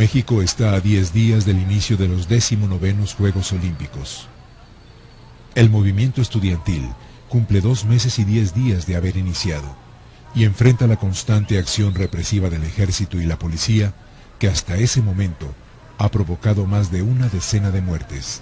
México está a 10 días del inicio de los 19º Juegos Olímpicos. El movimiento estudiantil cumple 2 meses y 10 días de haber iniciado y enfrenta la constante acción represiva del ejército y la policía que hasta ese momento ha provocado más de una decena de muertes.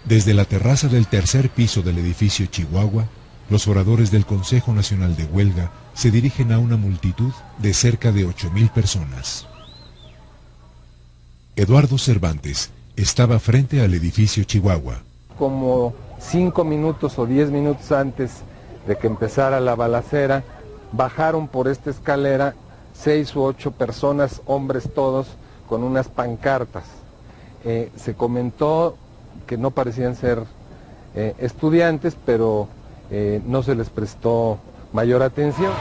Desde la terraza del tercer piso del edificio Chihuahua, los oradores del Consejo Nacional de Huelga se dirigen a una multitud de cerca de 8,000 personas. Eduardo Cervantes estaba frente al edificio Chihuahua. Como 5 minutos o 10 minutos antes de que empezara la balacera, bajaron por esta escalera 6 u 8 personas, hombres todos, con unas pancartas. Se comentó que no parecían ser estudiantes, pero no se les prestó mayor atención.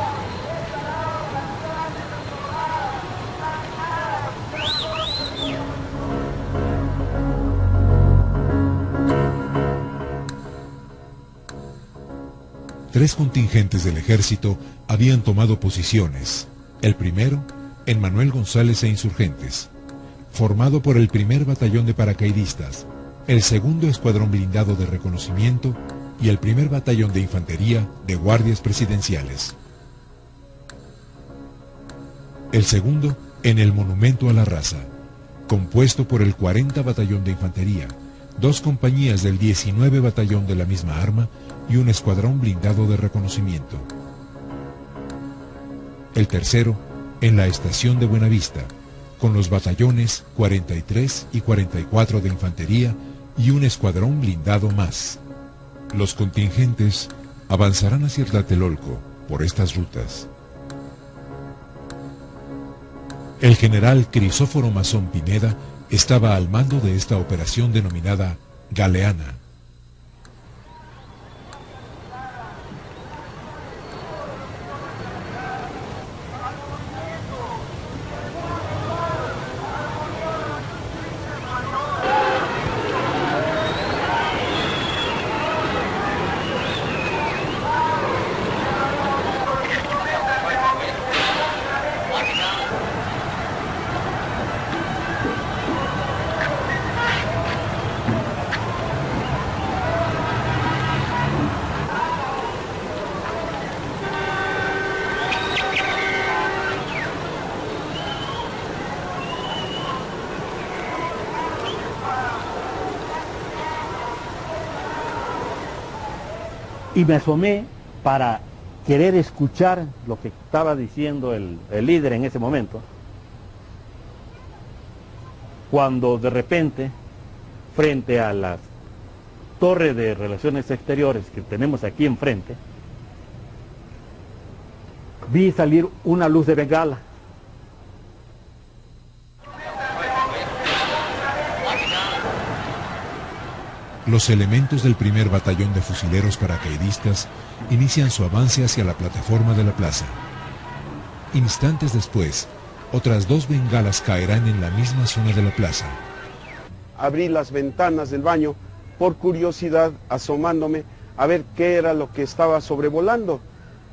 Tres contingentes del ejército habían tomado posiciones. El primero, en Manuel González e Insurgentes, formado por el primer batallón de paracaidistas, el segundo escuadrón blindado de reconocimiento y el primer batallón de infantería de guardias presidenciales. El segundo, en el Monumento a la Raza, compuesto por el 40 batallón de infantería, 2 compañías del 19 batallón de la misma arma y un escuadrón blindado de reconocimiento. El tercero, en la estación de Buenavista, con los batallones 43 y 44 de infantería y un escuadrón blindado más. Los contingentes avanzarán hacia Tlatelolco por estas rutas. El general Crisóforo Mazón Pineda estaba al mando de esta operación denominada Galeana. Y me asomé para querer escuchar lo que estaba diciendo el líder en ese momento, cuando de repente, frente a la torre de relaciones exteriores que tenemos aquí enfrente, vi salir una luz de bengala. Los elementos del primer batallón de fusileros paracaidistas inician su avance hacia la plataforma de la plaza. Instantes después, otras 2 bengalas caerán en la misma zona de la plaza. Abrí las ventanas del baño por curiosidad, asomándome a ver qué era lo que estaba sobrevolando.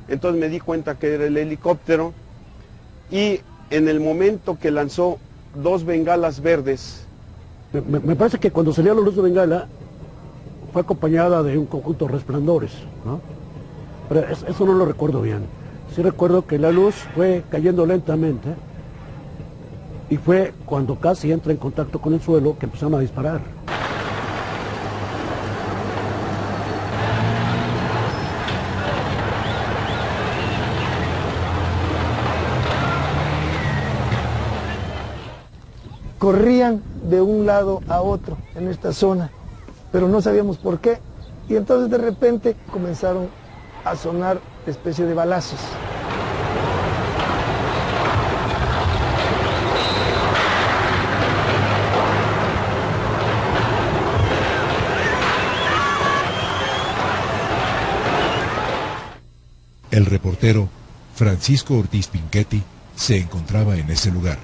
Entonces me di cuenta que era el helicóptero y en el momento que lanzó 2 bengalas verdes. Me parece que cuando salió la luz de bengala fue acompañada de un conjunto de resplandores, ¿no? Pero eso no lo recuerdo bien. Sí recuerdo que la luz fue cayendo lentamente y fue cuando casi entra en contacto con el suelo que empezaron a disparar. Corrían de un lado a otro en esta zona, pero no sabíamos por qué, y entonces de repente comenzaron a sonar especie de balazos. El reportero Francisco Ortiz Pinchetti se encontraba en ese lugar.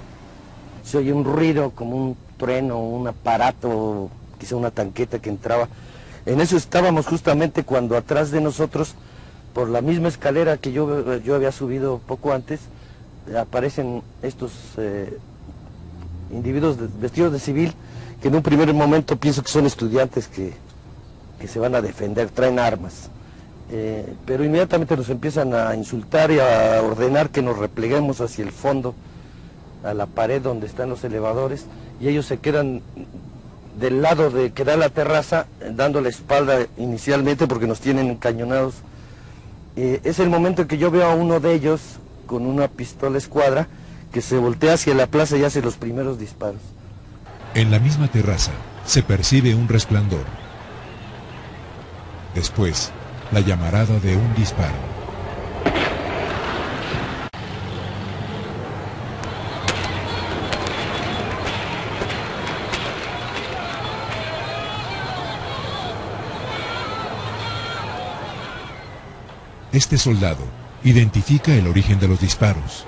Se oye un ruido como un trueno, un aparato, quizá una tanqueta que entraba. En eso estábamos justamente cuando atrás de nosotros por la misma escalera que yo había subido poco antes, aparecen estos individuos vestidos de civil, que en un primer momento pienso que son estudiantes que se van a defender, traen armas. Pero inmediatamente nos empiezan a insultar y a ordenar que nos repleguemos hacia el fondo, a la pared donde están los elevadores, y ellos se quedan del lado de que da la terraza, dando la espalda inicialmente porque nos tienen encañonados. Es el momento en que yo veo a uno de ellos con una pistola escuadra que se voltea hacia la plaza y hace los primeros disparos. En la misma terraza se percibe un resplandor. Después, la llamarada de un disparo. Este soldado identifica el origen de los disparos.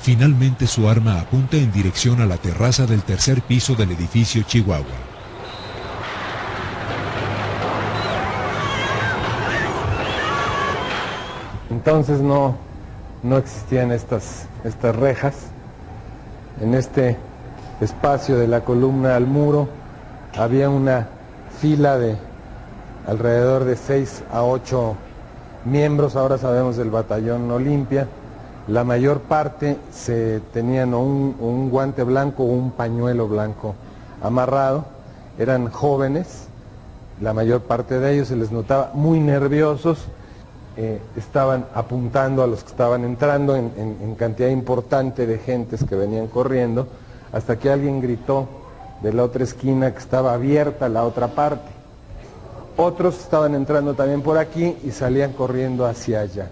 Finalmente su arma apunta en dirección a la terraza del tercer piso del edificio Chihuahua. Entonces no existían estas rejas. En este espacio de la columna al muro había una fila de alrededor de 6 a 8 miembros, ahora sabemos del batallón Olimpia. La mayor parte tenían un guante blanco o un pañuelo blanco amarrado, eran jóvenes, la mayor parte de ellos se les notaba muy nerviosos, estaban apuntando a los que estaban entrando en cantidad importante de gentes que venían corriendo, hasta que alguien gritó de la otra esquina que estaba abierta la otra parte. Otros estaban entrando también por aquí y salían corriendo hacia allá.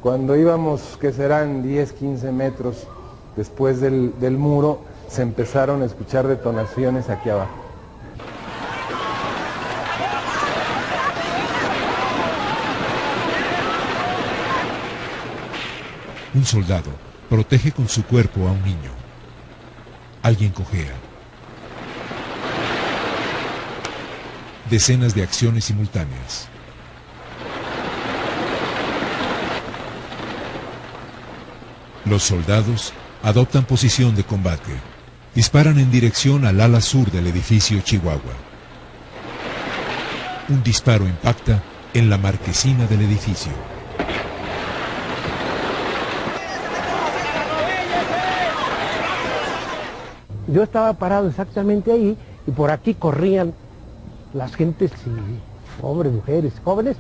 Cuando íbamos, que serán 10, 15 metros después del muro, se empezaron a escuchar detonaciones aquí abajo. Un soldado protege con su cuerpo a un niño. Alguien cojea. Decenas de acciones simultáneas. Los soldados adoptan posición de combate. Disparan en dirección al ala sur del edificio Chihuahua. Un disparo impacta en la marquesina del edificio. Yo estaba parado exactamente ahí y por aquí corrían las gentes, hombres, mujeres, jóvenes.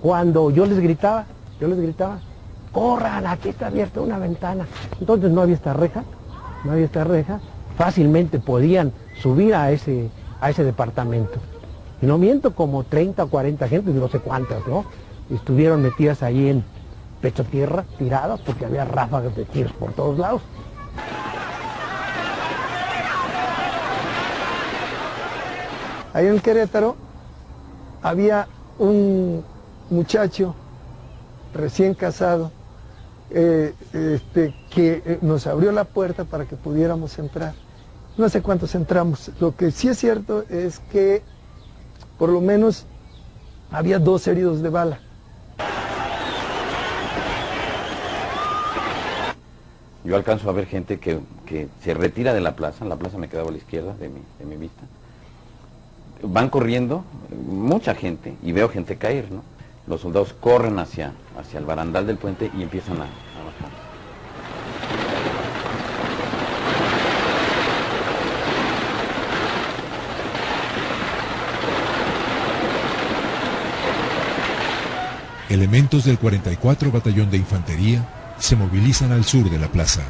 Cuando yo les gritaba, corran, aquí está abierta una ventana. Entonces no había esta reja, fácilmente podían subir a ese departamento. Y no miento, como 30 o 40 gentes, no sé cuántas, ¿no? Estuvieron metidas ahí en pecho tierra, tiradas, porque había ráfagas de tiros por todos lados. Ahí en Querétaro había un muchacho recién casado que nos abrió la puerta para que pudiéramos entrar. No sé cuántos entramos. Lo que sí es cierto es que por lo menos había 2 heridos de bala. Yo alcanzo a ver gente que se retira de la plaza me quedaba a la izquierda de mi vista. Van corriendo, mucha gente, y veo gente caer, ¿no? Los soldados corren hacia el barandal del puente y empiezan a bajar. Elementos del 44 Batallón de Infantería se movilizan al sur de la plaza.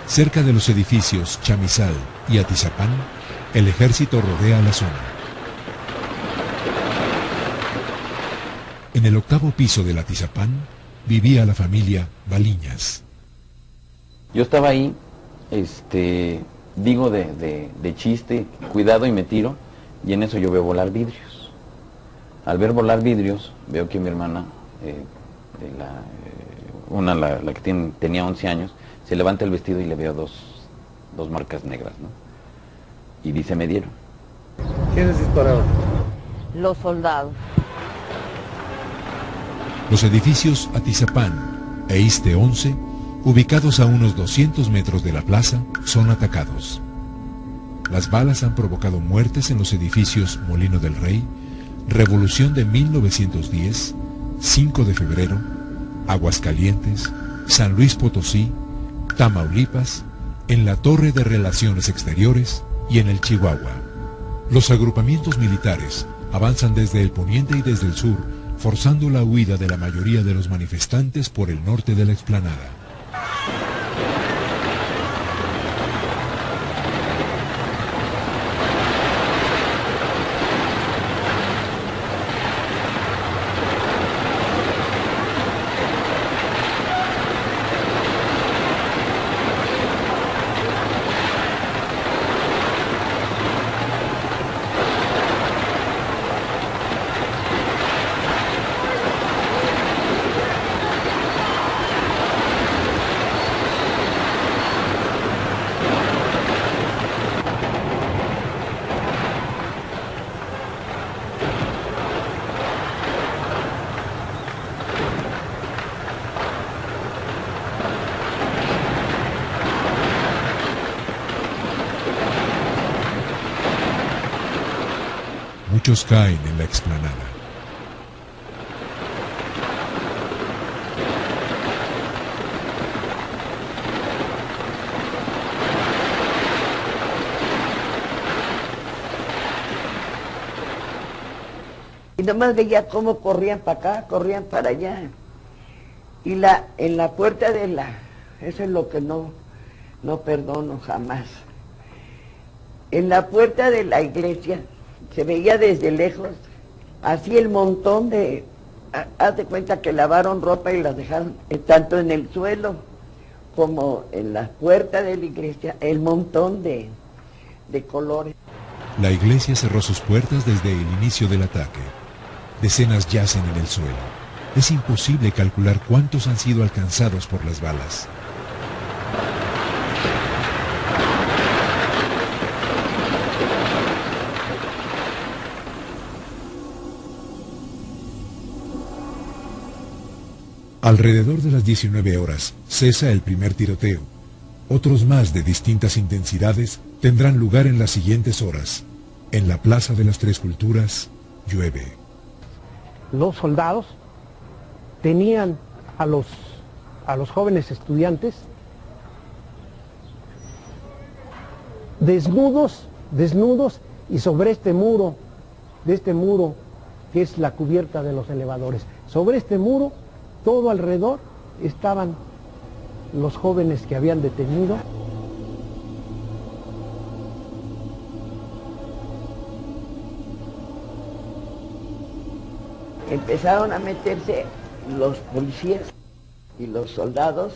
Cerca de los edificios Chamizal y Atizapán, el ejército rodea la zona. En el 8º piso del Atizapán vivía la familia Baliñas. Yo estaba ahí, digo de chiste, cuidado y me tiro, y en eso yo veo volar vidrios. Al ver volar vidrios, veo que mi hermana, la que tenía 11 años, se levanta el vestido y le veo dos marcas negras, ¿no? y dice me dieron. ¿Quiénes dispararon? Los soldados. Los edificios Atizapán e Iste 11, ubicados a unos 200 metros de la plaza, son atacados. Las balas han provocado muertes en los edificios Molino del Rey, Revolución de 1910, 5 de febrero, Aguascalientes, San Luis Potosí, Tamaulipas, en la Torre de Relaciones Exteriores y en el Chihuahua. Los agrupamientos militares avanzan desde el poniente y desde el sur, forzando la huida de la mayoría de los manifestantes por el norte de la explanada. Muchos caen en la explanada. Y nomás veía cómo corrían para acá, corrían para allá. Y en la puerta eso es lo que no perdono jamás. En la puerta de la iglesia se veía desde lejos, así el montón de, haz de cuenta que lavaron ropa y la dejaron tanto en el suelo como en la puerta de la iglesia, el montón de colores. La iglesia cerró sus puertas desde el inicio del ataque. Decenas yacen en el suelo. Es imposible calcular cuántos han sido alcanzados por las balas. Alrededor de las 19 horas cesa el primer tiroteo. Otros más de distintas intensidades tendrán lugar en las siguientes horas. En la Plaza de las Tres Culturas llueve. Los soldados tenían a los jóvenes estudiantes desnudos y sobre este muro que es la cubierta de los elevadores. Sobre este muro, todo alrededor, estaban los jóvenes que habían detenido. Empezaron a meterse los policías y los soldados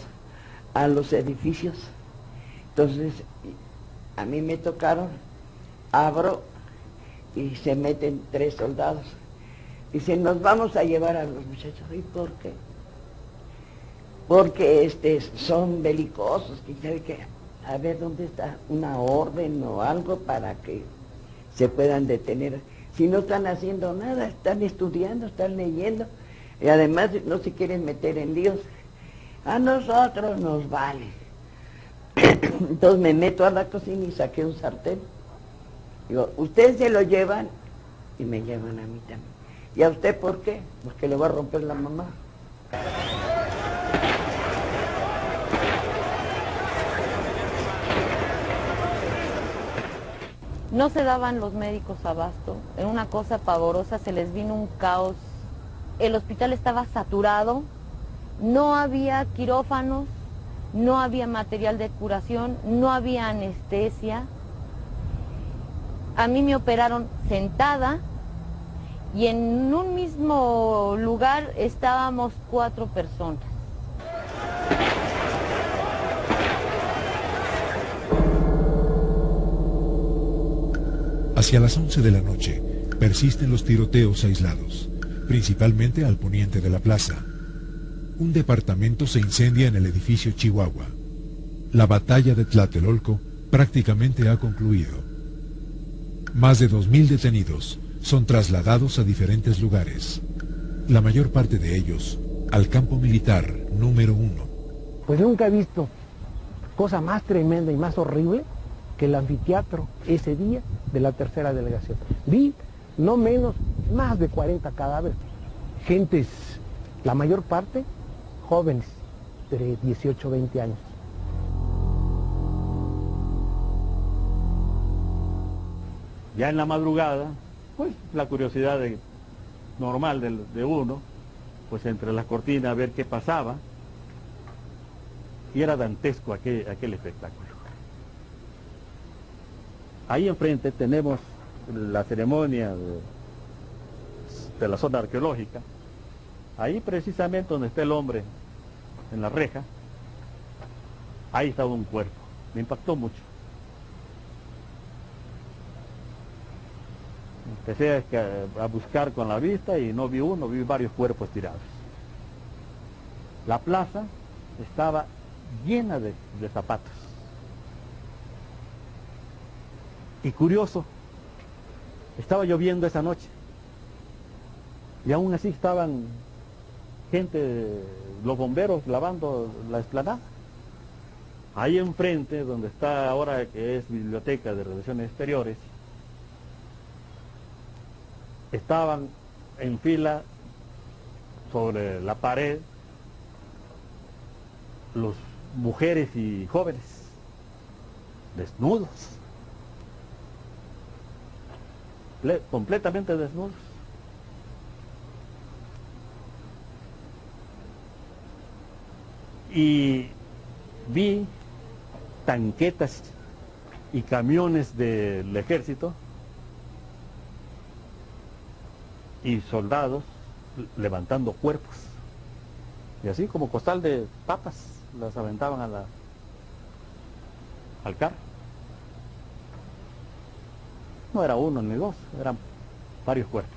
a los edificios. Entonces, a mí me tocaron, abro y se meten 3 soldados. Dicen, nos vamos a llevar a los muchachos. ¿Y por qué? Porque son belicosos, que sabe que a ver dónde está una orden o algo para que se puedan detener. Si no están haciendo nada, están estudiando, están leyendo, y además no se quieren meter en líos. A nosotros nos vale. Entonces me meto a la cocina y saqué un sartén. Digo, ustedes se lo llevan y me llevan a mí también. ¿Y a usted por qué? Porque le va a romper la mamá. No se daban los médicos abasto, en una cosa pavorosa, se les vino un caos. El hospital estaba saturado, no había quirófanos, no había material de curación, no había anestesia. A mí me operaron sentada y en un mismo lugar estábamos 4 personas. Hacia las 11 de la noche persisten los tiroteos aislados, principalmente al poniente de la plaza. Un departamento se incendia en el edificio Chihuahua. La batalla de Tlatelolco prácticamente ha concluido. Más de 2000 detenidos son trasladados a diferentes lugares, la mayor parte de ellos al campo militar número 1. Pues nunca he visto cosa más tremenda y más horrible que el anfiteatro ese día de la tercera delegación. Vi no menos, más de 40 cadáveres, gentes, la mayor parte jóvenes de 18 o 20 años. Ya en la madrugada, pues la curiosidad normal de uno, pues entre las cortinas a ver qué pasaba, y era dantesco aquel espectáculo. Ahí enfrente tenemos la ceremonia de la zona arqueológica. Ahí precisamente donde está el hombre en la reja, ahí estaba un cuerpo. Me impactó mucho. Empecé a buscar con la vista y no vi uno, vi varios cuerpos tirados. La plaza estaba llena de zapatos. Y curioso, estaba lloviendo esa noche. Y aún así estaban gente, los bomberos lavando la explanada. Ahí enfrente, donde está ahora que es Biblioteca de Relaciones Exteriores, estaban en fila sobre la pared los mujeres y jóvenes desnudos, completamente desnudos. Y vi tanquetas y camiones del ejército y soldados levantando cuerpos, y así como costal de papas las aventaban al carro. No era uno ni dos, eran varios cuerpos.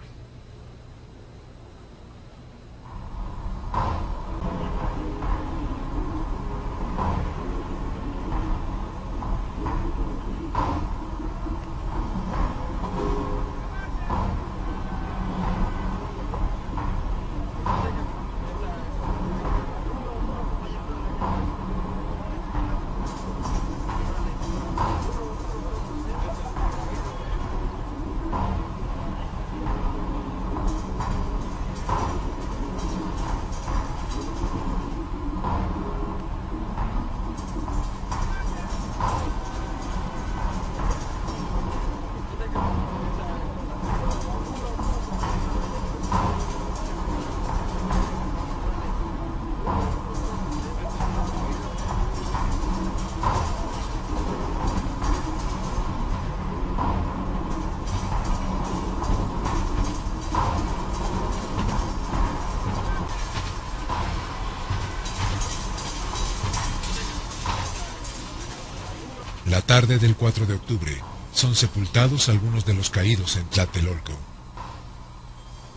La tarde del 4 de octubre son sepultados algunos de los caídos en Tlatelolco.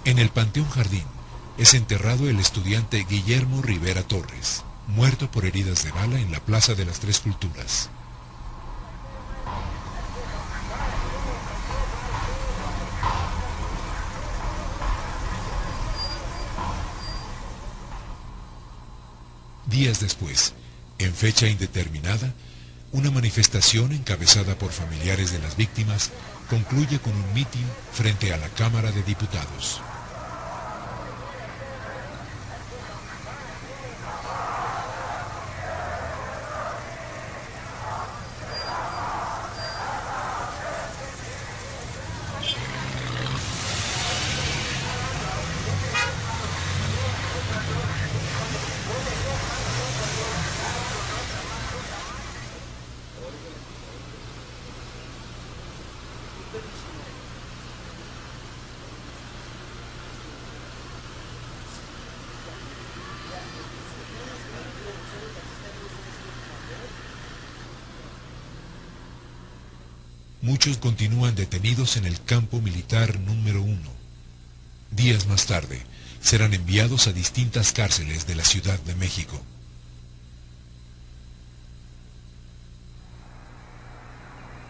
En el Panteón Jardín es enterrado el estudiante Guillermo Rivera Torres, muerto por heridas de bala en la Plaza de las Tres Culturas. Días después, en fecha indeterminada, una manifestación encabezada por familiares de las víctimas concluye con un mitin frente a la Cámara de Diputados. Muchos continúan detenidos en el campo militar número 1. Días más tarde, serán enviados a distintas cárceles de la Ciudad de México.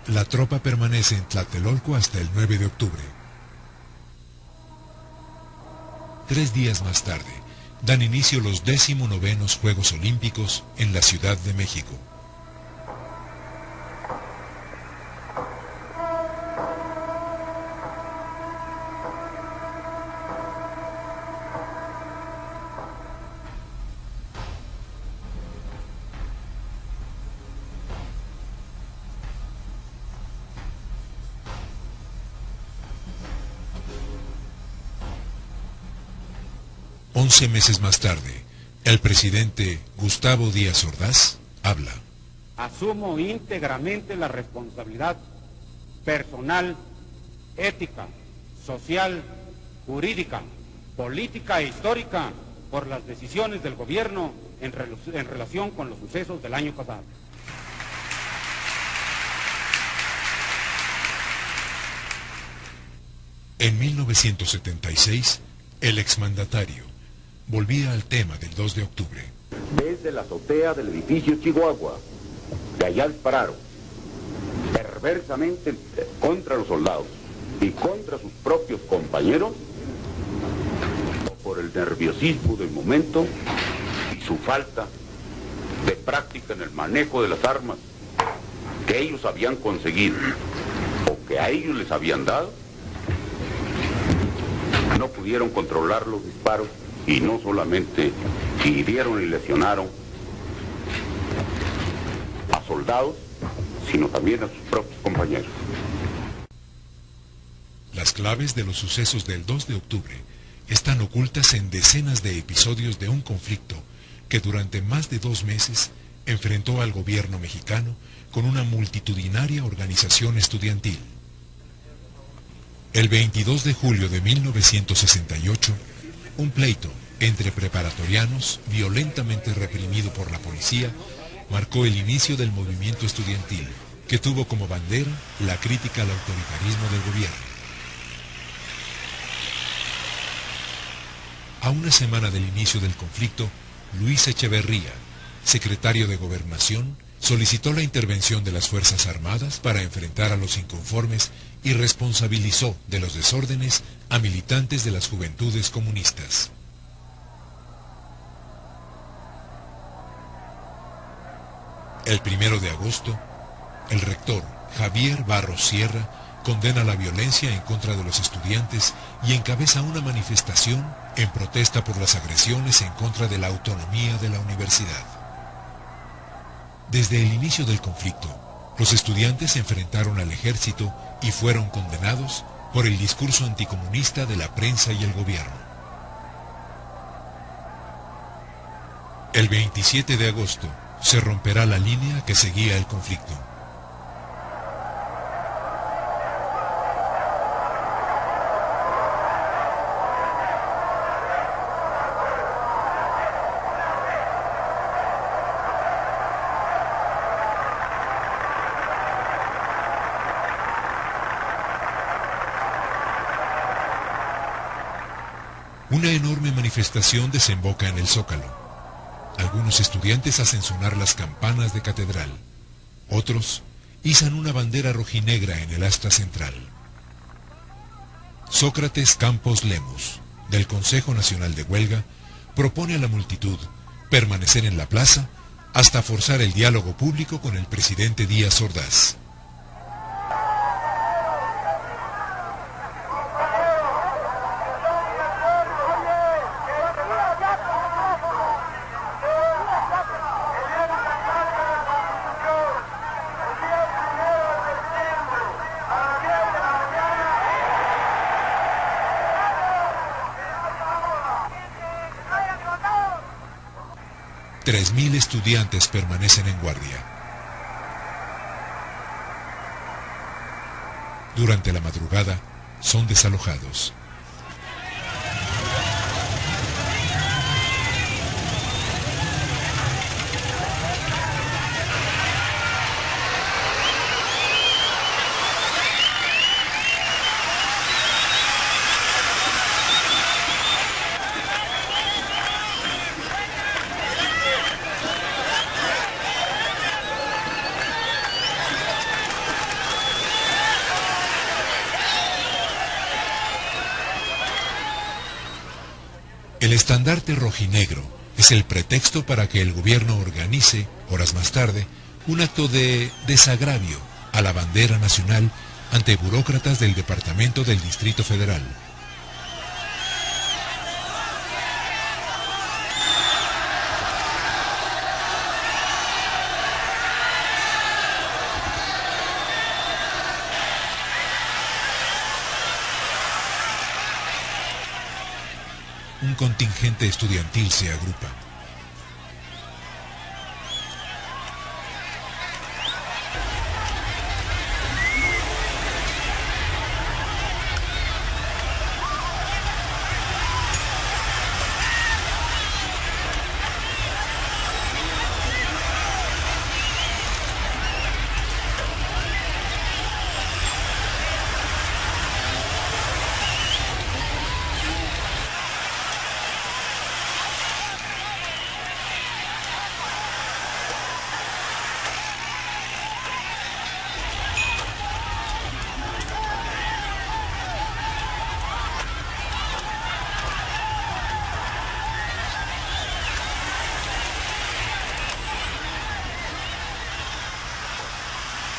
La tropa permanece en Tlatelolco hasta el 9 de octubre. 3 días más tarde, dan inicio los 19º Juegos Olímpicos en la Ciudad de México. Once meses más tarde, el presidente Gustavo Díaz Ordaz habla. Asumo íntegramente la responsabilidad personal, ética, social, jurídica, política e histórica por las decisiones del gobierno en relación con los sucesos del año pasado. En 1976, el exmandatario volvía al tema del 2 de octubre. Desde la azotea del edificio Chihuahua, de allá dispararon perversamente contra los soldados y contra sus propios compañeros, o por el nerviosismo del momento y su falta de práctica en el manejo de las armas que ellos habían conseguido o que a ellos les habían dado, no pudieron controlar los disparos y no solamente hirieron y lesionaron a soldados, sino también a sus propios compañeros. Las claves de los sucesos del 2 de octubre están ocultas en decenas de episodios de un conflicto que durante más de 2 meses enfrentó al gobierno mexicano con una multitudinaria organización estudiantil. El 22 de julio de 1968, un pleito entre preparatorianos, violentamente reprimido por la policía, marcó el inicio del movimiento estudiantil, que tuvo como bandera la crítica al autoritarismo del gobierno. A una semana del inicio del conflicto, Luis Echeverría, secretario de Gobernación, solicitó la intervención de las Fuerzas Armadas para enfrentar a los inconformes y responsabilizó de los desórdenes a militantes de las Juventudes Comunistas. El 1 de agosto, el rector Javier Barros Sierra condena la violencia en contra de los estudiantes y encabeza una manifestación en protesta por las agresiones en contra de la autonomía de la universidad. Desde el inicio del conflicto, los estudiantes se enfrentaron al ejército y fueron condenados por el discurso anticomunista de la prensa y el gobierno. El 27 de agosto se romperá la línea que seguía el conflicto. Una enorme manifestación desemboca en el Zócalo. Algunos estudiantes hacen sonar las campanas de catedral. Otros izan una bandera rojinegra en el asta central. Sócrates Campos Lemos, del Consejo Nacional de Huelga, propone a la multitud permanecer en la plaza hasta forzar el diálogo público con el presidente Díaz Ordaz. Estudiantes permanecen en guardia. Durante la madrugada, son desalojados. El estandarte rojinegro es el pretexto para que el gobierno organice, horas más tarde, un acto de desagravio a la bandera nacional ante burócratas del Departamento del Distrito Federal. Un contingente estudiantil se agrupa.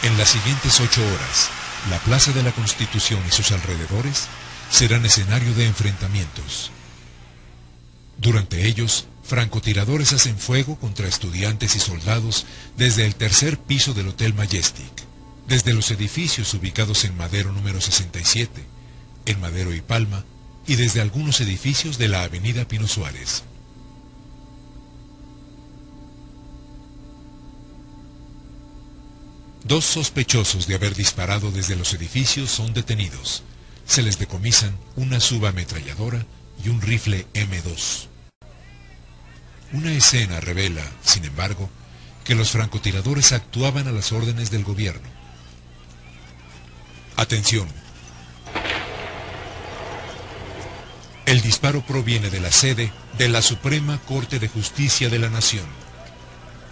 En las siguientes 8 horas, la Plaza de la Constitución y sus alrededores serán escenario de enfrentamientos. Durante ellos, francotiradores hacen fuego contra estudiantes y soldados desde el tercer piso del Hotel Majestic, desde los edificios ubicados en Madero número 67, en Madero y Palma, y desde algunos edificios de la Avenida Pino Suárez. Dos sospechosos de haber disparado desde los edificios son detenidos. Se les decomisan una subametralladora y un rifle M2. Una escena revela, sin embargo, que los francotiradores actuaban a las órdenes del gobierno. Atención. El disparo proviene de la sede de la Suprema Corte de Justicia de la Nación.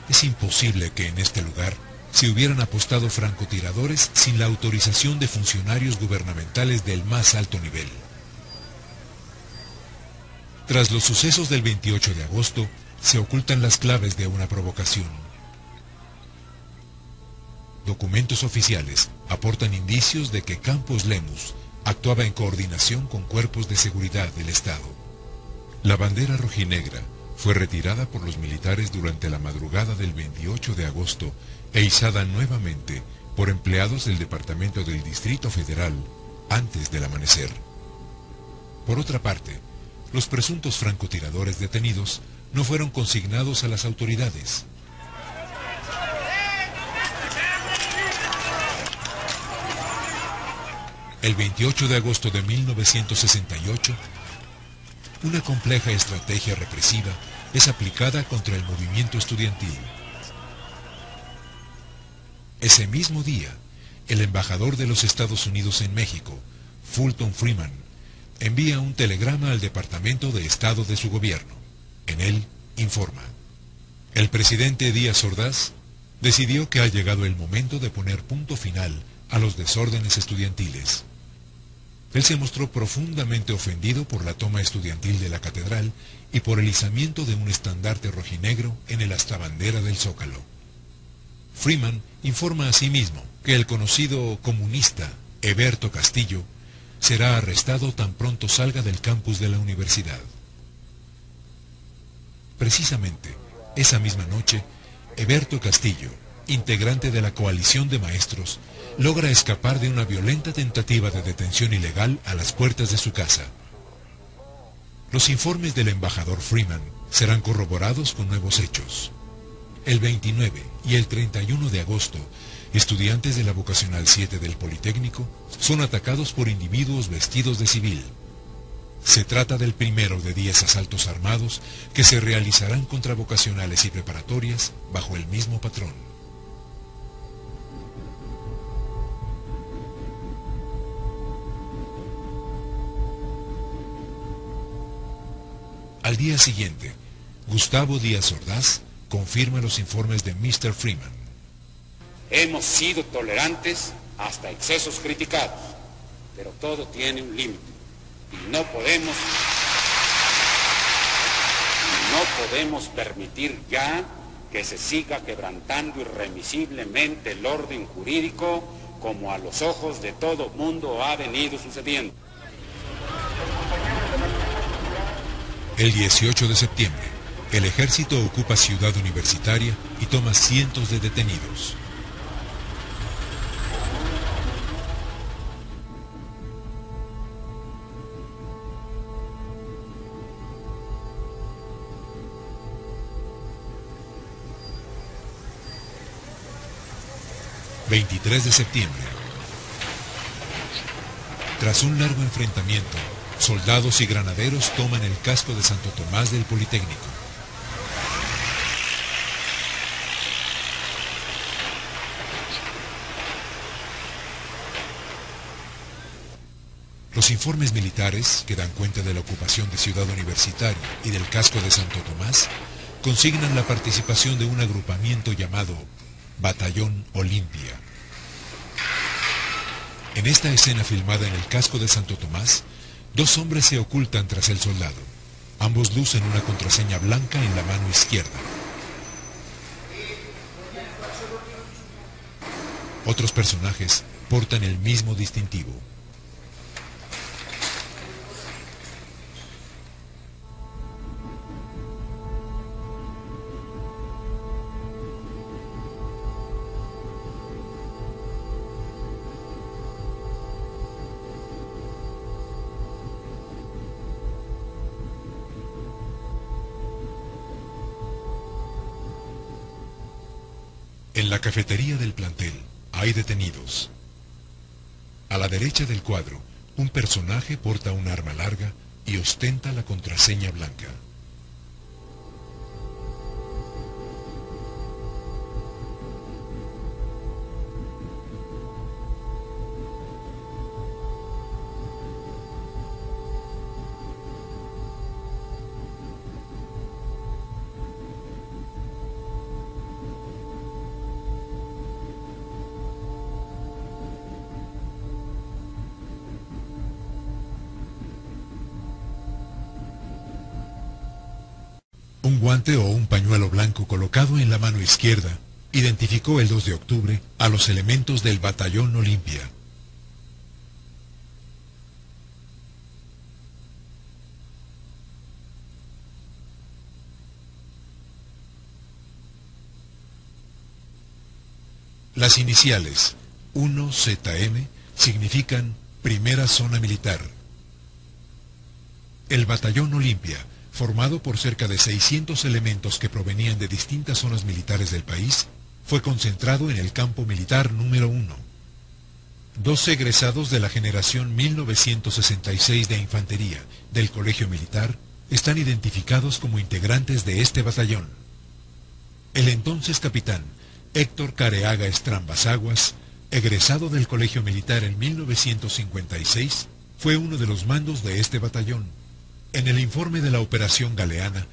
Es imposible que en este lugar se hubieran apostado francotiradores sin la autorización de funcionarios gubernamentales del más alto nivel. Tras los sucesos del 28 de agosto, se ocultan las claves de una provocación. Documentos oficiales aportan indicios de que Campos Lemus actuaba en coordinación con cuerpos de seguridad del Estado. La bandera rojinegra fue retirada por los militares durante la madrugada del 28 de agosto e izada nuevamente por empleados del Departamento del Distrito Federal antes del amanecer. Por otra parte, los presuntos francotiradores detenidos no fueron consignados a las autoridades. El 28 de agosto de 1968, una compleja estrategia represiva es aplicada contra el movimiento estudiantil. Ese mismo día, el embajador de los Estados Unidos en México, Fulton Freeman, envía un telegrama al Departamento de Estado de su gobierno. En él informa: el presidente Díaz Ordaz decidió que ha llegado el momento de poner punto final a los desórdenes estudiantiles. Él se mostró profundamente ofendido por la toma estudiantil de la catedral y por el izamiento de un estandarte rojinegro en el astabandera del Zócalo. Freeman informa asimismo que el conocido comunista Heberto Castillo será arrestado tan pronto salga del campus de la universidad. Precisamente, esa misma noche, Heberto Castillo, integrante de la coalición de maestros, logra escapar de una violenta tentativa de detención ilegal a las puertas de su casa. Los informes del embajador Freeman serán corroborados con nuevos hechos. El 29 y el 31 de agosto, estudiantes de la Vocacional 7 del Politécnico son atacados por individuos vestidos de civil. Se trata del primero de 10 asaltos armados que se realizarán contra vocacionales y preparatorias bajo el mismo patrón. Al día siguiente, Gustavo Díaz Ordaz confirma los informes de Mr. Freeman. Hemos sido tolerantes hasta excesos criticados, pero todo tiene un límite y no podemos No podemos permitir ya que se siga quebrantando irremisiblemente el orden jurídico como a los ojos de todo mundo ha venido sucediendo. El 18 de septiembre, el ejército ocupa Ciudad Universitaria y toma cientos de detenidos. ...23 de septiembre. Tras un largo enfrentamiento, soldados y granaderos toman el casco de Santo Tomás del Politécnico. Los informes militares, que dan cuenta de la ocupación de Ciudad Universitaria y del casco de Santo Tomás, consignan la participación de un agrupamiento llamado Batallón Olimpia. En esta escena filmada en el casco de Santo Tomás, dos hombres se ocultan tras el soldado. Ambos lucen una contraseña blanca en la mano izquierda. Otros personajes portan el mismo distintivo. En la cafetería del plantel hay detenidos. A la derecha del cuadro, un personaje porta un arma larga y ostenta la contraseña blanca. Un guante o un pañuelo blanco colocado en la mano izquierda identificó el 2 de octubre a los elementos del Batallón Olimpia. Las iniciales 1ZM significan Primera Zona Militar. El Batallón Olimpia, formado por cerca de 600 elementos que provenían de distintas zonas militares del país, fue concentrado en el campo militar número 1. 2 egresados de la generación 1966 de Infantería del Colegio Militar están identificados como integrantes de este batallón. El entonces capitán Héctor Careaga Estrambas Aguas, egresado del Colegio Militar en 1956, fue uno de los mandos de este batallón. En el informe de la Operación Galeana,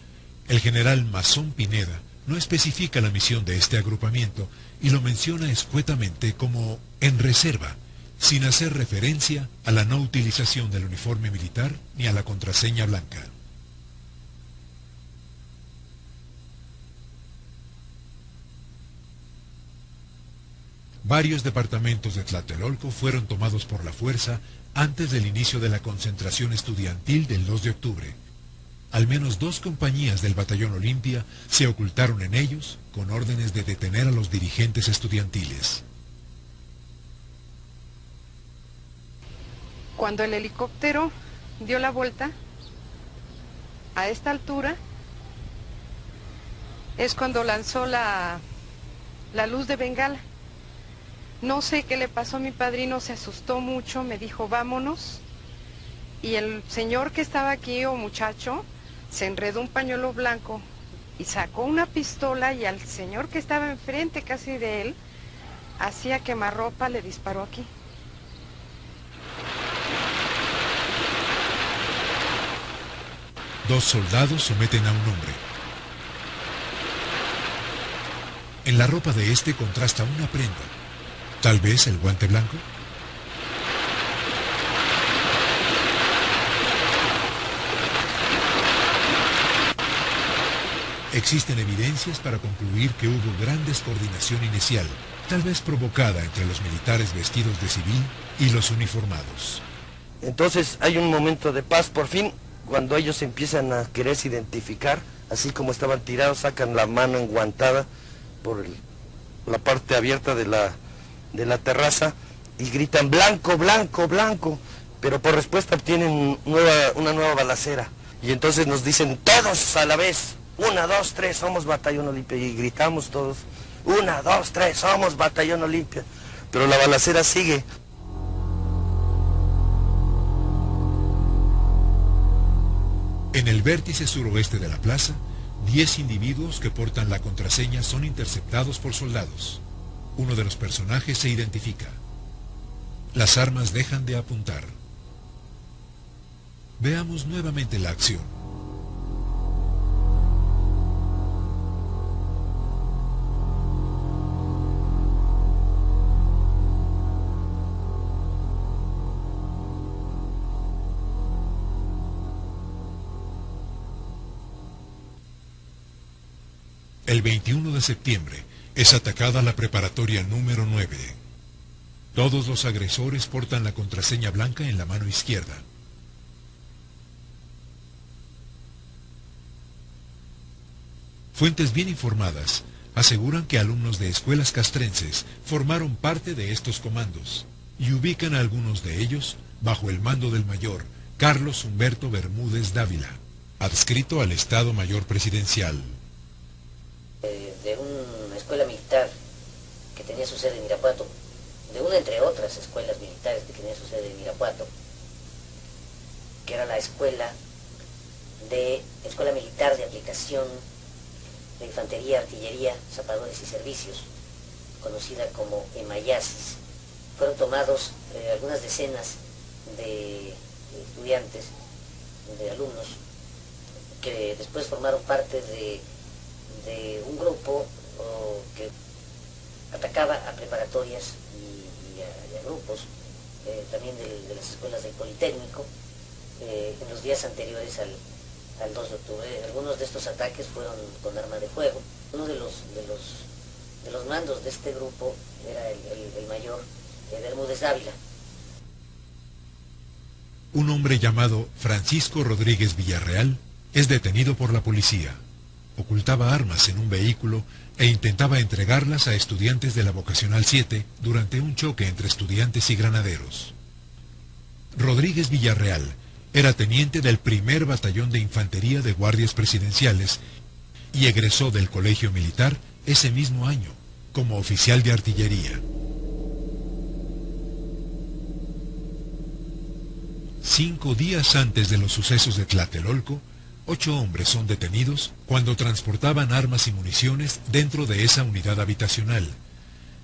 el general Masón Pineda no especifica la misión de este agrupamiento y lo menciona escuetamente como en reserva, sin hacer referencia a la no utilización del uniforme militar ni a la contraseña blanca. Varios departamentos de Tlatelolco fueron tomados por la fuerza antes del inicio de la concentración estudiantil del 2 de octubre. Al menos 2 compañías del Batallón Olimpia se ocultaron en ellos con órdenes de detener a los dirigentes estudiantiles. Cuando el helicóptero dio la vuelta, a esta altura, es cuando lanzó la luz de bengala. No sé qué le pasó a mi padrino, se asustó mucho, me dijo vámonos, y el señor que estaba aquí, o muchacho, se enredó un pañuelo blanco y sacó una pistola, y al señor que estaba enfrente casi de él, hacía quemarropa, le disparó aquí. Dos soldados someten a un hombre. En la ropa de este contrasta una prenda. ¿Tal vez el guante blanco? Existen evidencias para concluir que hubo gran descoordinación inicial, tal vez provocada entre los militares vestidos de civil y los uniformados. Entonces hay un momento de paz por fin, cuando ellos empiezan a quererse identificar, así como estaban tirados, sacan la mano enguantada por la parte abierta de la terraza y gritan blanco, blanco, blanco, pero por respuesta obtienen una nueva balacera. Y entonces nos dicen todos a la vez, 1, 2, 3, somos Batallón Olimpia, y gritamos todos, 1, 2, 3, somos Batallón Olimpia, pero la balacera sigue. En el vértice suroeste de la plaza, 10 individuos que portan la contraseña son interceptados por soldados. Uno de los personajes se identifica. Las armas dejan de apuntar. Veamos nuevamente la acción. El 21 de septiembre es atacada la preparatoria número 9. Todos los agresores portan la contraseña blanca en la mano izquierda. Fuentes bien informadas aseguran que alumnos de escuelas castrenses formaron parte de estos comandos y ubican a algunos de ellos bajo el mando del mayor Carlos Humberto Bermúdez Dávila, adscrito al Estado Mayor Presidencial. De una escuela militar que tenía su sede en Irapuato, de una entre otras escuelas militares que tenía su sede en Irapuato, que era la Escuela Militar de Aplicación de Infantería, Artillería, Zapadores y Servicios, conocida como EMAYASIS. Fueron tomados algunas decenas de estudiantes, de alumnos, que después formaron parte de un grupo que atacaba a preparatorias y a grupos, también de las escuelas del Politécnico, en los días anteriores al 2 de octubre. Algunos de estos ataques fueron con arma de fuego. Uno de los mandos de este grupo era el mayor Bermúdez Dávila. Un hombre llamado Francisco Rodríguez Villarreal es detenido por la policía. Ocultaba armas en un vehículo e intentaba entregarlas a estudiantes de la Vocacional 7 durante un choque entre estudiantes y granaderos. Rodríguez Villarreal era teniente del primer batallón de infantería de guardias presidenciales y egresó del colegio militar ese mismo año como oficial de artillería. 5 días antes de los sucesos de Tlatelolco, 8 hombres son detenidos cuando transportaban armas y municiones dentro de esa unidad habitacional,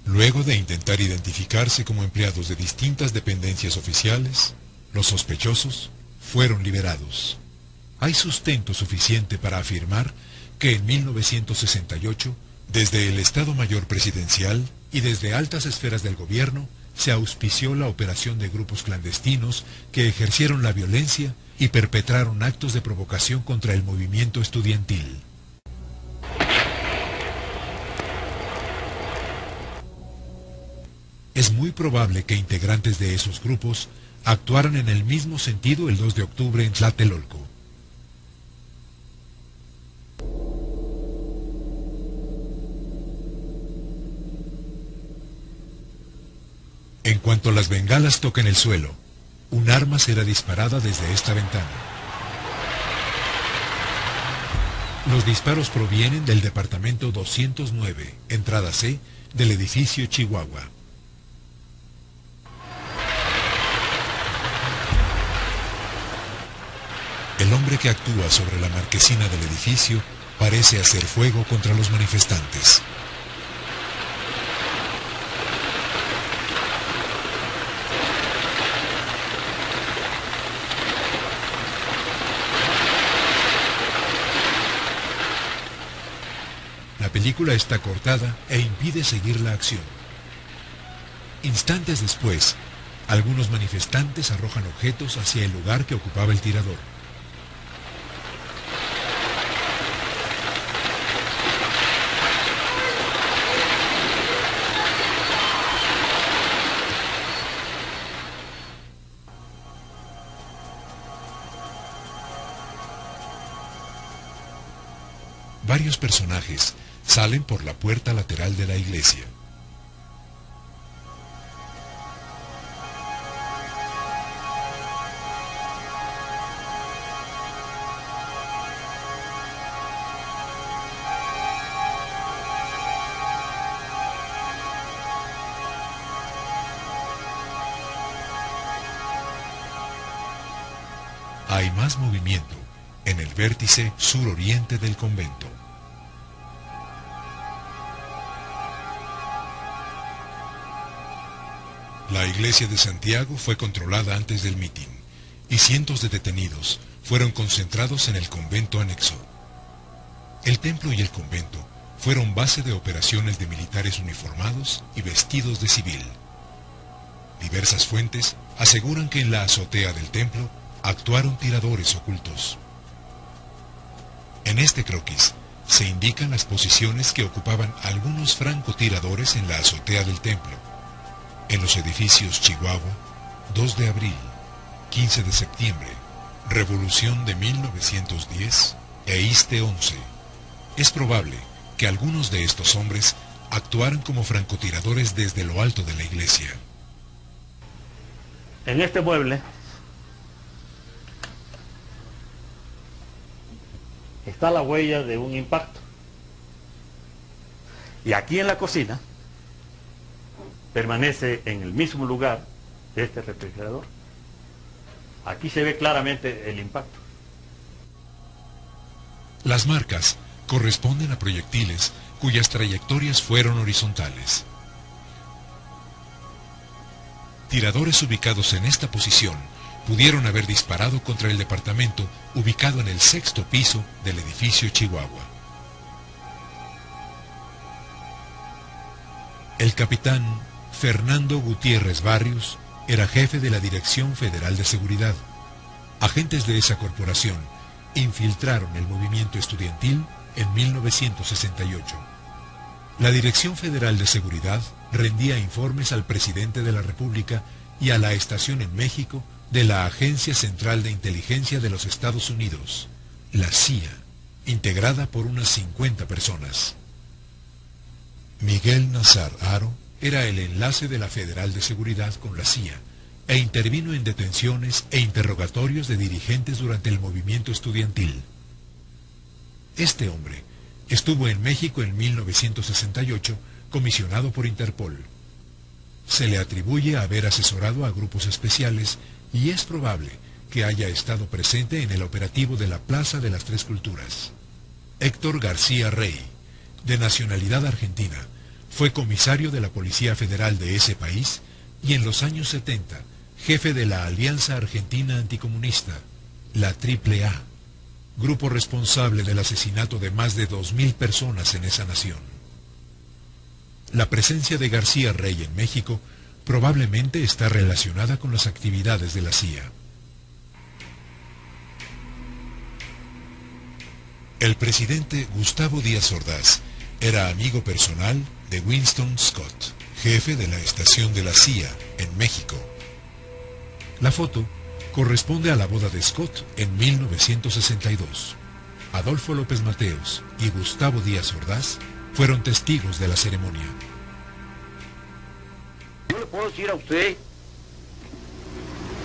luego de intentar identificarse como empleados de distintas dependencias oficiales. Los sospechosos fueron liberados. Hay sustento suficiente para afirmar que en 1968, desde el Estado Mayor Presidencial y desde altas esferas del gobierno, se auspició la operación de grupos clandestinos que ejercieron la violencia y perpetraron actos de provocación contra el movimiento estudiantil. Es muy probable que integrantes de esos grupos actuaran en el mismo sentido el 2 de octubre en Tlatelolco. En cuanto las bengalas toquen el suelo, un arma será disparada desde esta ventana. Los disparos provienen del departamento 209, entrada C, del edificio Chihuahua. El hombre que actúa sobre la marquesina del edificio parece hacer fuego contra los manifestantes. La película está cortada e impide seguir la acción. Instantes después, algunos manifestantes arrojan objetos hacia el lugar que ocupaba el tirador. varios personajes salen por la puerta lateral de la iglesia. Hay más movimiento en el vértice suroriente del convento. La iglesia de Santiago fue controlada antes del mitin y cientos de detenidos fueron concentrados en el convento anexo. El templo y el convento fueron base de operaciones de militares uniformados y vestidos de civil. Diversas fuentes aseguran que en la azotea del templo actuaron tiradores ocultos. En este croquis se indican las posiciones que ocupaban algunos francotiradores en la azotea del templo, en los edificios Chihuahua, 2 de abril, 15 de septiembre, Revolución de 1910 e Iste 11. Es probable que algunos de estos hombres actuaran como francotiradores desde lo alto de la iglesia. En este mueble está la huella de un impacto. Y aquí en la cocina permanece en el mismo lugar de este refrigerador. Aquí se ve claramente el impacto. Las marcas corresponden a proyectiles cuyas trayectorias fueron horizontales. Tiradores ubicados en esta posición pudieron haber disparado contra el departamento ubicado en el 6º piso del edificio Chihuahua. El capitán Fernando Gutiérrez Barrios era jefe de la Dirección Federal de Seguridad. Agentes de esa corporación infiltraron el movimiento estudiantil en 1968. La Dirección Federal de Seguridad rendía informes al presidente de la República y a la estación en México de la Agencia Central de Inteligencia de los Estados Unidos, la CIA, integrada por unas 50 personas. Miguel Nazar Haro era el enlace de la Federal de Seguridad con la CIA e intervino en detenciones e interrogatorios de dirigentes durante el movimiento estudiantil. Este hombre estuvo en México en 1968, comisionado por Interpol. Se le atribuye haber asesorado a grupos especiales y es probable que haya estado presente en el operativo de la Plaza de las Tres Culturas. Héctor García Rey, de nacionalidad argentina, fue comisario de la Policía Federal de ese país y en los años 70, jefe de la Alianza Argentina Anticomunista, la AAA, grupo responsable del asesinato de más de 2.000 personas en esa nación. La presencia de García Rey en México probablemente está relacionada con las actividades de la CIA. El presidente Gustavo Díaz Ordaz era amigo personal de Winston Scott, jefe de la estación de la CIA en México. La foto corresponde a la boda de Scott en 1962. Adolfo López Mateos y Gustavo Díaz Ordaz fueron testigos de la ceremonia. Yo le puedo decir a usted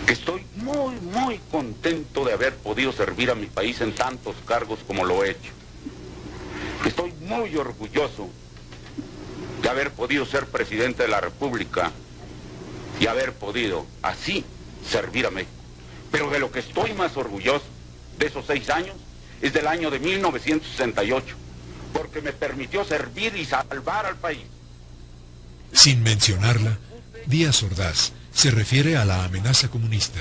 que estoy muy contento de haber podido servir a mi país en tantos cargos como lo he hecho. Estoy muy orgulloso de haber podido ser presidente de la República y haber podido así servir a México. Pero de lo que estoy más orgulloso de esos 6 años es del año de 1968, porque me permitió servir y salvar al país. Sin mencionarla, Díaz Ordaz se refiere a la amenaza comunista,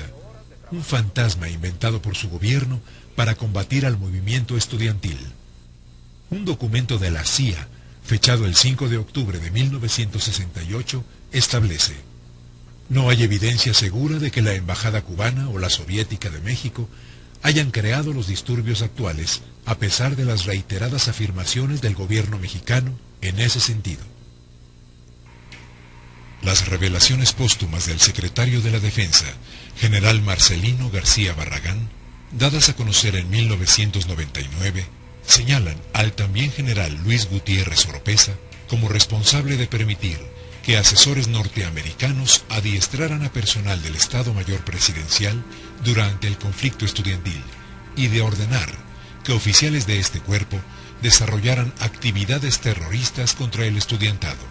un fantasma inventado por su gobierno para combatir al movimiento estudiantil. Un documento de la CIA, fechado el 5 de octubre de 1968, establece: no hay evidencia segura de que la embajada cubana o la soviética de México hayan creado los disturbios actuales, a pesar de las reiteradas afirmaciones del gobierno mexicano en ese sentido. Las revelaciones póstumas del secretario de la Defensa, general Marcelino García Barragán, dadas a conocer en 1999, señalan al también general Luis Gutiérrez Oropeza como responsable de permitir que asesores norteamericanos adiestraran a personal del Estado Mayor Presidencial durante el conflicto estudiantil y de ordenar que oficiales de este cuerpo desarrollaran actividades terroristas contra el estudiantado.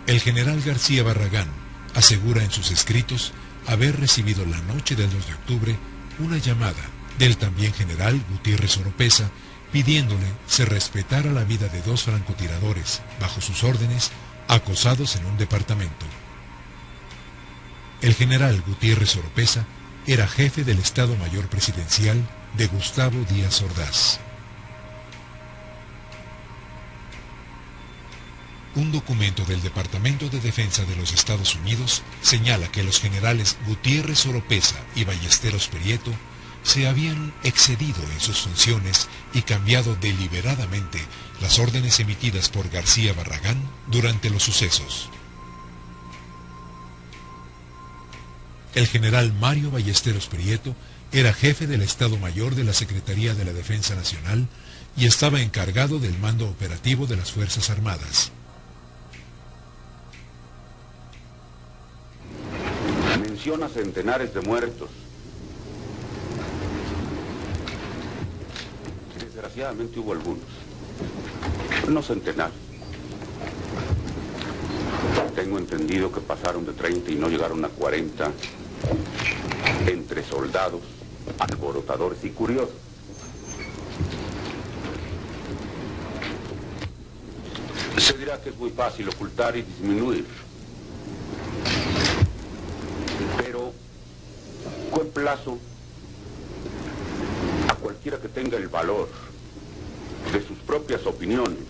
El general García Barragán asegura en sus escritos haber recibido la noche del 2 de octubre una llamada del también general Gutiérrez Oropeza pidiéndole se respetara la vida de 2 francotiradores bajo sus órdenes acosados en un departamento. El general Gutiérrez Oropeza era jefe del Estado Mayor Presidencial de Gustavo Díaz Ordaz. Un documento del Departamento de Defensa de los Estados Unidos señala que los generales Gutiérrez Oropeza y Ballesteros Prieto se habían excedido en sus funciones y cambiado deliberadamente las órdenes emitidas por García Barragán durante los sucesos. El general Mario Ballesteros Prieto era jefe del Estado Mayor de la Secretaría de la Defensa Nacional y estaba encargado del mando operativo de las Fuerzas Armadas. Menciona centenares de muertos. Desgraciadamente hubo algunos, no centenares. Tengo entendido que pasaron de 30 y no llegaron a 40 entre soldados, alborotadores y curiosos. Se dirá que es muy fácil ocultar y disminuir, pero ¿cuál plazo a cualquiera que tenga el valor de sus propias opiniones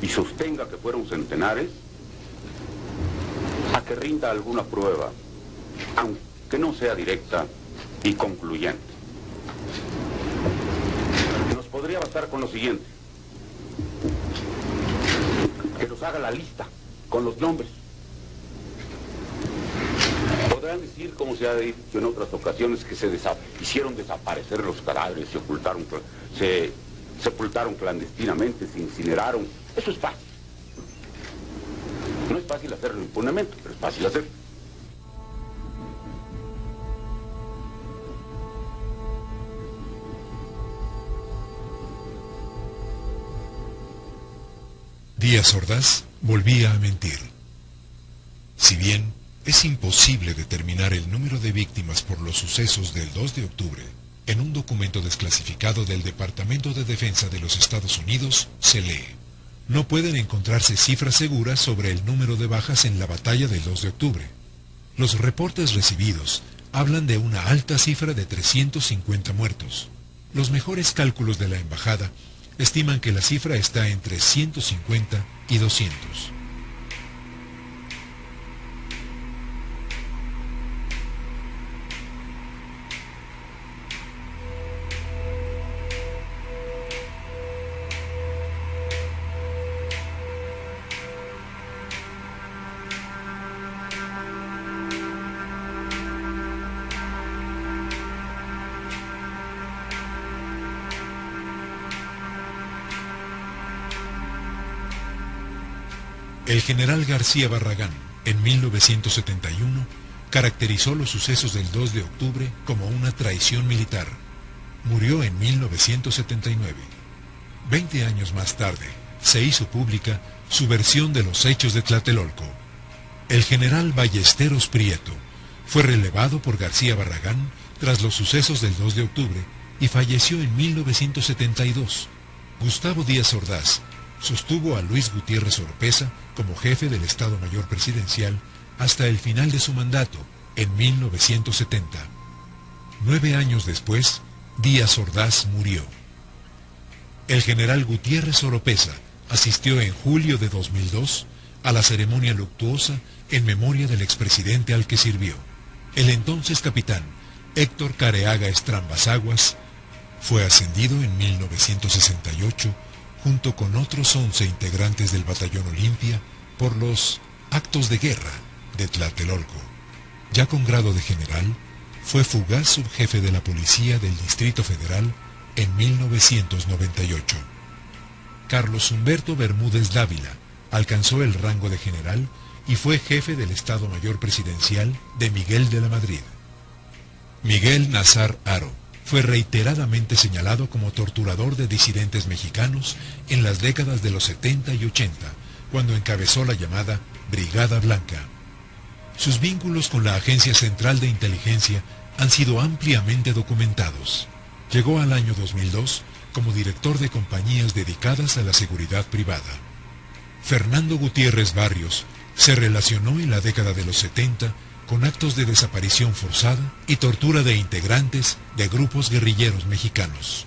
y sostenga que fueron centenares, a que rinda alguna prueba, aunque no sea directa y concluyente? Nos podría bastar con lo siguiente: que nos haga la lista con los nombres. Podrán decir, como se ha dicho en otras ocasiones, que se hicieron desaparecer los cadáveres, se sepultaron clandestinamente, se incineraron. Eso es fácil. No es fácil hacerlo impunemente, pero es fácil hacerlo. Díaz Ordaz volvía a mentir. Si bien es imposible determinar el número de víctimas por los sucesos del 2 de octubre, en un documento desclasificado del Departamento de Defensa de los Estados Unidos se lee: no pueden encontrarse cifras seguras sobre el número de bajas en la batalla del 2 de octubre. Los reportes recibidos hablan de una alta cifra de 350 muertos. Los mejores cálculos de la embajada estiman que la cifra está entre 150 y 200. El general García Barragán, en 1971, caracterizó los sucesos del 2 de octubre como una traición militar. Murió en 1979. 20 años más tarde, se hizo pública su versión de los hechos de Tlatelolco. El general Ballesteros Prieto fue relevado por García Barragán tras los sucesos del 2 de octubre y falleció en 1972. Gustavo Díaz Ordaz sostuvo a Luis Gutiérrez Oropeza como jefe del Estado Mayor Presidencial hasta el final de su mandato, en 1970. 9 años después, Díaz Ordaz murió. El general Gutiérrez Oropeza asistió en julio de 2002 a la ceremonia luctuosa en memoria del expresidente al que sirvió. El entonces capitán Héctor Careaga Estrambas Aguas fue ascendido en 1968 junto con otros 11 integrantes del Batallón Olimpia, por los actos de guerra de Tlatelolco. Ya con grado de general, fue fugaz subjefe de la policía del Distrito Federal en 1998. Carlos Humberto Bermúdez Dávila alcanzó el rango de general y fue jefe del Estado Mayor Presidencial de Miguel de la Madrid. Miguel Nazar Haro fue reiteradamente señalado como torturador de disidentes mexicanos en las décadas de los 70 y 80, cuando encabezó la llamada Brigada Blanca. Sus vínculos con la Agencia Central de Inteligencia han sido ampliamente documentados. Llegó al año 2002 como director de compañías dedicadas a la seguridad privada. Fernando Gutiérrez Barrios se relacionó en la década de los 70 con actos de desaparición forzada y tortura de integrantes de grupos guerrilleros mexicanos.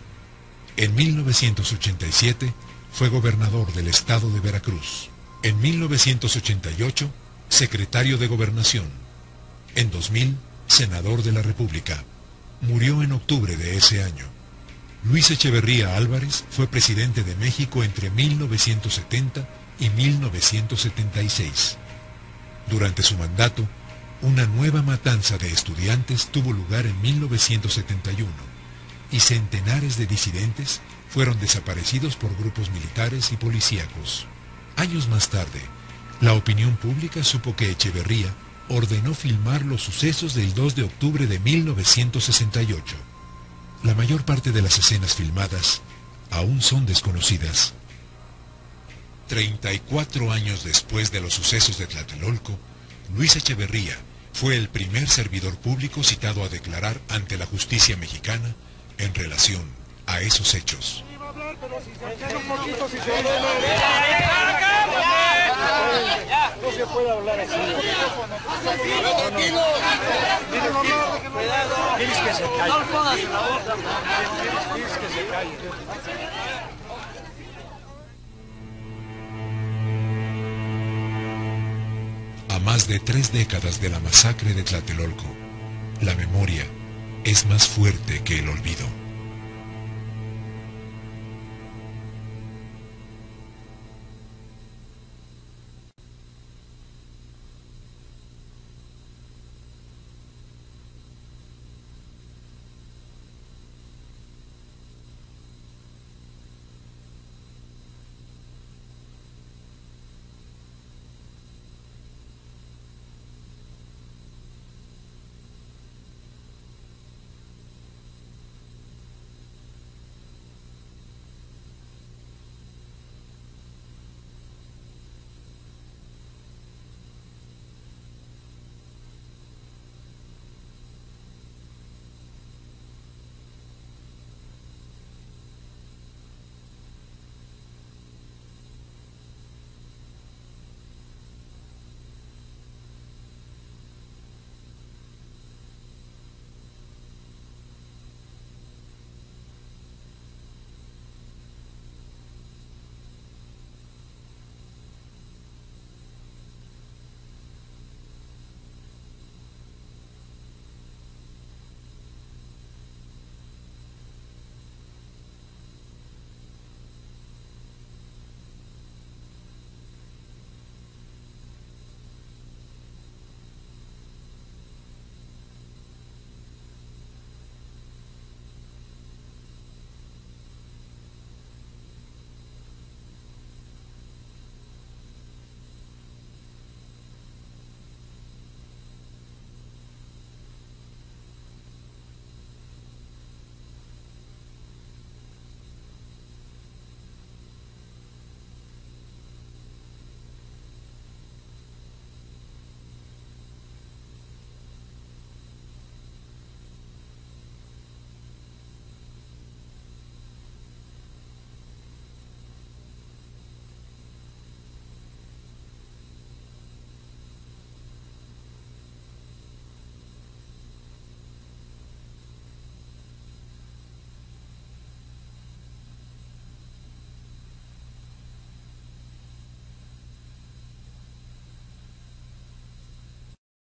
En 1987 fue gobernador del estado de Veracruz. En 1988, secretario de Gobernación. En 2000, senador de la República. Murió en octubre de ese año. Luis Echeverría Álvarez fue presidente de México entre 1970 y 1976. Durante su mandato, una nueva matanza de estudiantes tuvo lugar en 1971 y centenares de disidentes fueron desaparecidos por grupos militares y policíacos. Años más tarde, la opinión pública supo que Echeverría ordenó filmar los sucesos del 2 de octubre de 1968. La mayor parte de las escenas filmadas aún son desconocidas. 34 años después de los sucesos de Tlatelolco, Luis Echeverría fue el primer servidor público citado a declarar ante la justicia mexicana en relación a esos hechos. No se puede hablar así. Diles que se calle. No pongas la boca. Diles que se calle. A más de 3 décadas de la masacre de Tlatelolco, la memoria es más fuerte que el olvido.